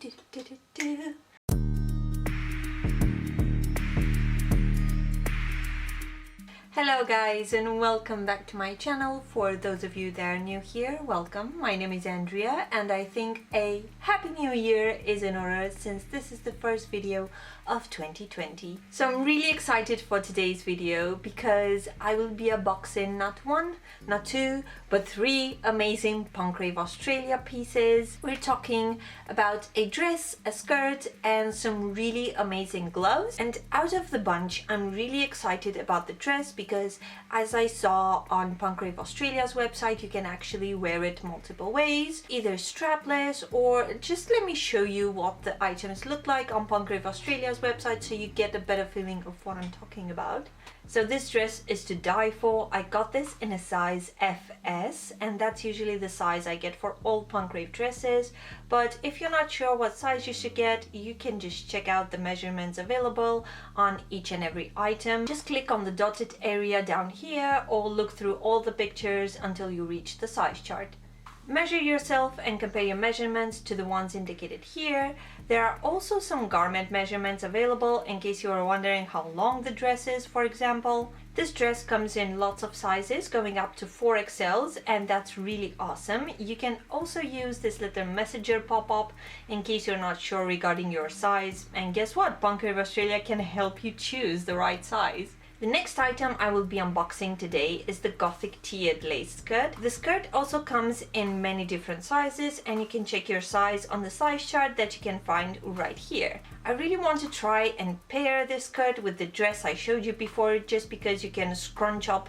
do, do, do, do. Hello guys, and welcome back to my channel. For those of you that are new here, welcome. My name is Andrea, and I think a happy new year is in order since this is the first video of 2020. So I'm really excited for today's video because I will be unboxing not one, not two, but three amazing Punk Rave Australia pieces. We're talking about a dress, a skirt, and some really amazing gloves. And out of the bunch, I'm really excited about the dress because as I saw on Punk Rave Australia's website, you can actually wear it multiple ways, either strapless or just let me show you what the items look like on Punk Rave Australia's website so you get a better feeling of what I'm talking about. So this dress is to die for. I got this in a size FS, and that's usually the size I get for all Punk Rave dresses. But if you're not sure what size you should get, you can just check out the measurements available on each and every item. Just click on the dotted area down here or look through all the pictures until you reach the size chart. Measure yourself and compare your measurements to the ones indicated here. There are also some garment measurements available in case you are wondering how long the dress is, for example. This dress comes in lots of sizes, going up to 4XLs, and that's really awesome. You can also use this little messenger pop-up in case you're not sure regarding your size. And guess what? Punk Rave Australia can help you choose the right size. The next item I will be unboxing today is the Gothic tiered lace skirt. The skirt also comes in many different sizes, and you can check your size on the size chart that you can find right here. I really want to try and pair this skirt with the dress I showed you before, just because you can scrunch up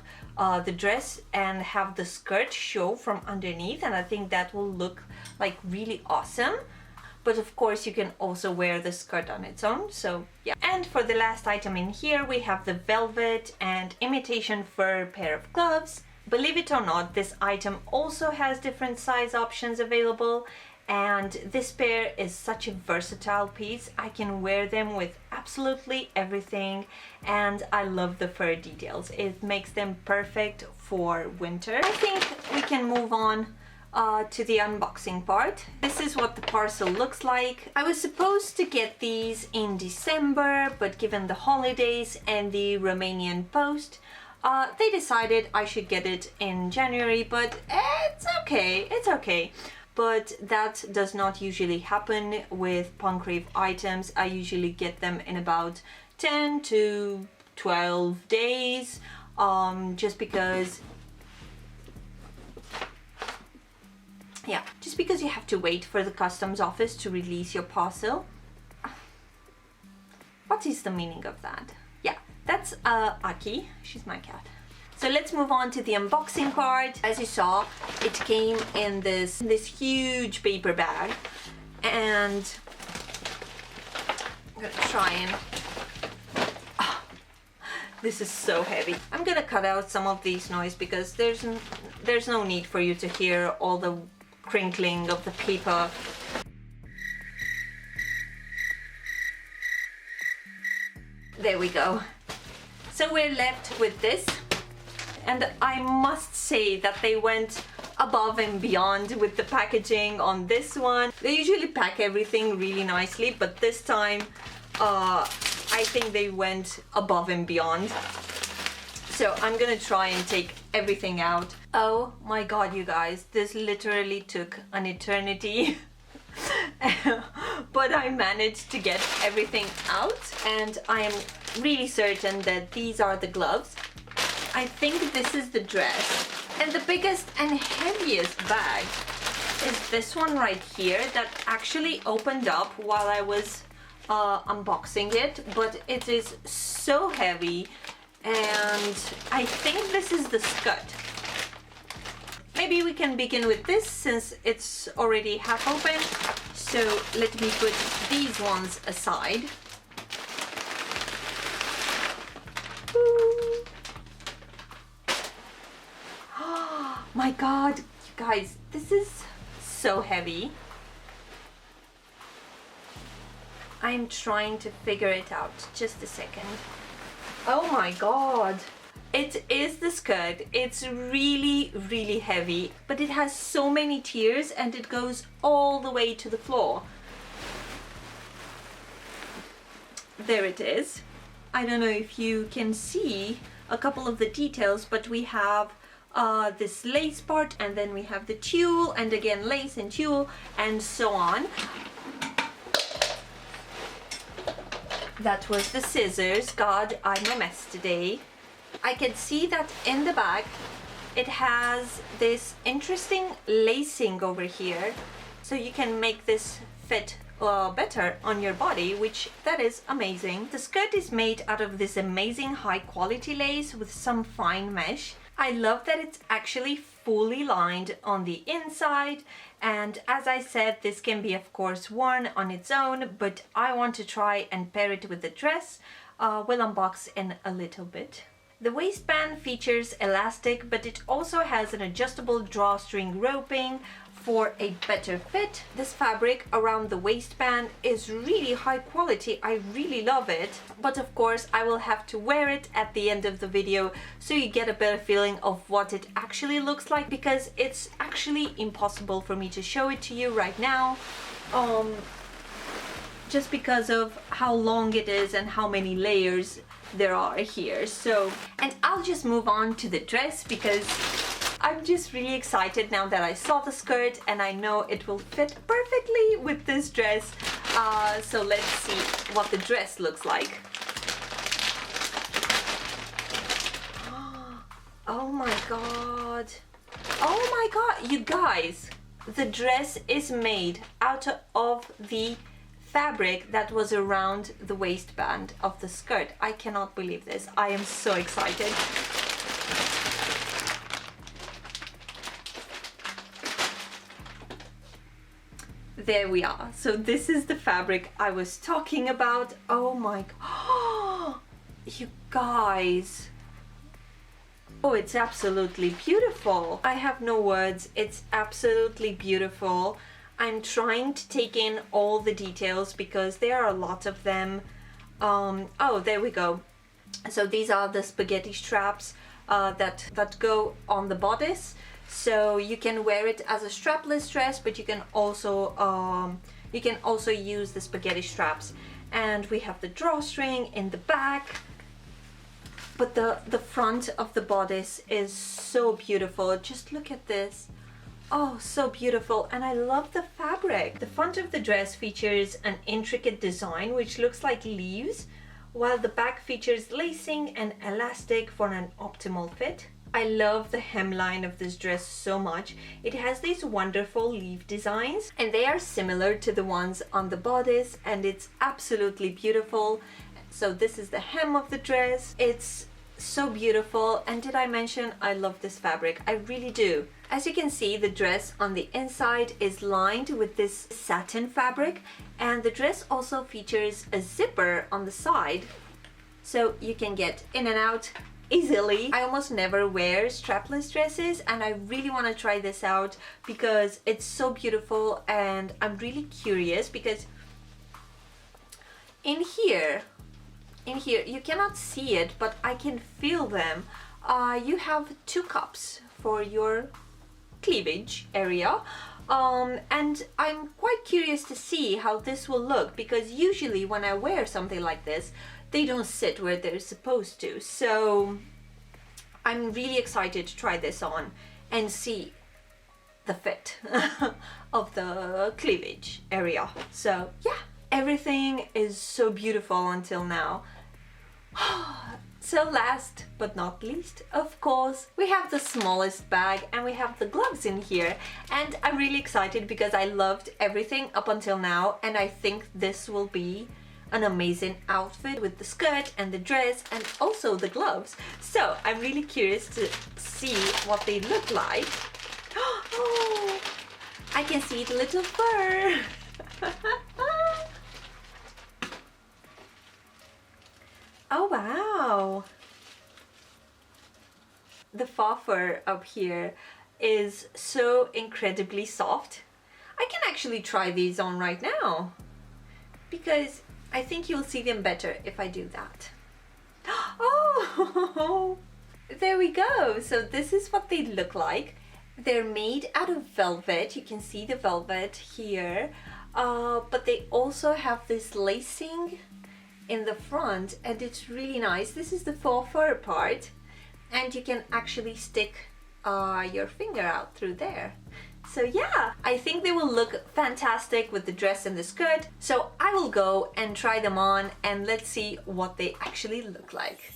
the dress and have the skirt show from underneath, and I think that will look like really awesome. But of course you can also wear the skirt on its own, so yeah. And for the last item in here, we have the velvet and imitation fur pair of gloves. Believe it or not, this item also has different size options available, and this pair is such a versatile piece. I can wear them with absolutely everything, and I love the fur details. It makes them perfect for winter. I think we can move on to the unboxing part. This is what the parcel looks like. I was supposed to get these in December, but given the holidays and the Romanian post, they decided I should get it in January, but it's okay. But that does not usually happen with Punk Rave items. I usually get them in about 10 to 12 days, just because you have to wait for the customs office to release your parcel. What is the meaning of that? Yeah, that's Aki. She's my cat. So let's move on to the unboxing part. As you saw, it came in this huge paper bag, and I'm gonna try and this is so heavy. I'm gonna cut out some of these noise because there's no need for you to hear all the crinkling of the paper. There we go. So we're left with this, and I must say that they went above and beyond with the packaging on this one. They usually pack everything really nicely, but this time I think they went above and beyond. So I'm gonna try and take everything out. Oh my god, you guys, this literally took an eternity. But I managed to get everything out, and I am really certain that these are the gloves. I think this is the dress. And the biggest and heaviest bag is this one right here that actually opened up while I was unboxing it, but it is so heavy. And I think this is the skirt. Maybe we can begin with this since it's already half open. So let me put these ones aside. Oh my god, you guys, this is so heavy. I'm trying to figure it out. Just a second. Oh my god. It is the skirt. It's really heavy, but it has so many tiers and it goes all the way to the floor. there it is. I don't know if you can see a couple of the details, but we have this lace part, and then we have the tulle, and again lace and tulle, and so on. That was the scissors. God, I'm a mess today. I can see that in the back it has this interesting lacing over here, so you can make this fit better on your body, which that is amazing. The skirt is made out of this amazing high quality lace with some fine mesh. I love that it's actually fully lined on the inside, and as I said, this can be of course worn on its own, but I want to try and pair it with the dress. We'll unbox in a little bit. The waistband features elastic, but it also has an adjustable drawstring roping for a better fit. This fabric around the waistband is really high quality. I really love it, but of course I will have to wear it at the end of the video so you get a better feeling of what it actually looks like, because it's actually impossible for me to show it to you right now, just because of how long it is and how many layers there are here. So, and I'll just move on to the dress because I'm just really excited now that I saw the skirt and I know it will fit perfectly with this dress. So let's see what the dress looks like. Oh my god. Oh my god, you guys, the dress is made out of the fabric that was around the waistband of the skirt. I cannot believe this. I am so excited. There we are. So this is the fabric I was talking about. Oh my god. You guys. Oh, it's absolutely beautiful. I have no words. It's absolutely beautiful. I'm trying to take in all the details because there are a lot of them. Oh, there we go. So these are the spaghetti straps that go on the bodice. So you can wear it as a strapless dress, but you can also use the spaghetti straps. And we have the drawstring in the back. But the front of the bodice is so beautiful. Just look at this. Oh, so beautiful, and I love the fabric. The front of the dress features an intricate design which looks like leaves, while the back features lacing and elastic for an optimal fit. I love the hemline of this dress so much. It has these wonderful leaf designs, and they are similar to the ones on the bodice, and it's absolutely beautiful. So this is the hem of the dress. It's so beautiful, and did I mention I love this fabric? I really do. As you can see, the dress on the inside is lined with this satin fabric, and the dress also features a zipper on the side, so you can get in and out easily. I almost never wear strapless dresses, and I really want to try this out because it's so beautiful, and I'm really curious because in here you cannot see it, but I can feel them. You have two cups for your cleavage area, and I'm quite curious to see how this will look, because usually when I wear something like this, they don't sit where they're supposed to. So I'm really excited to try this on and see the fit of the cleavage area. So yeah, everything is so beautiful until now. So last but not least, of course, we have the smallest bag, and we have the gloves in here, and I'm really excited because I loved everything up until now, and I think this will be an amazing outfit with the skirt and the dress and also the gloves. So I'm really curious to see what they look like. Oh, I can see the little fur. Oh wow! The fur up here is so incredibly soft. I can actually try these on right now because I think you'll see them better if I do that. Oh, there we go. So this is what they look like. They're made out of velvet. You can see the velvet here, but they also have this lacing in the front, and it's really nice. This is the faux fur part, and you can actually stick your finger out through there. So yeah, I think they will look fantastic with the dress and the skirt. So I will go and try them on, and let's see what they actually look like.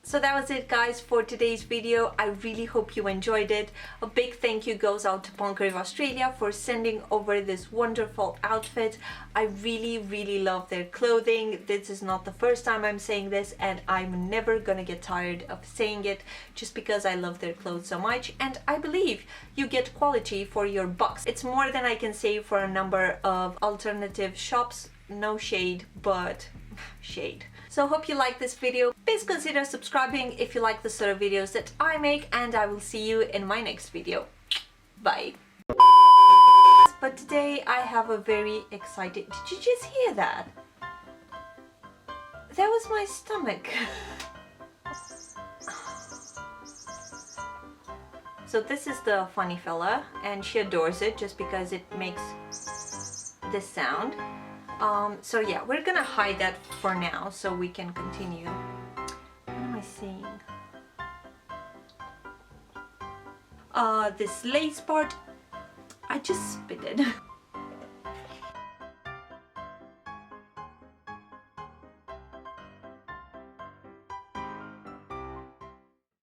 So that was it, guys, for today's video. I really hope you enjoyed it. A big thank you goes out to Rave Australia for sending over this wonderful outfit. I really love their clothing. This is not the first time I'm saying this, and I'm never gonna get tired of saying it, just because I love their clothes so much, and I believe you get quality for your bucks. It's more than I can say for a number of alternative shops. No shade, but shade. So hope you like this video. Please consider subscribing if you like the sort of videos that I make, and I will see you in my next video. Bye. But today I have a very excited... Did you just hear that? That was my stomach. So this is the funny fella, and she adores it just because it makes this sound. So yeah, we're gonna hide that for now so we can continue. What am I saying? This lace part, I just spit it.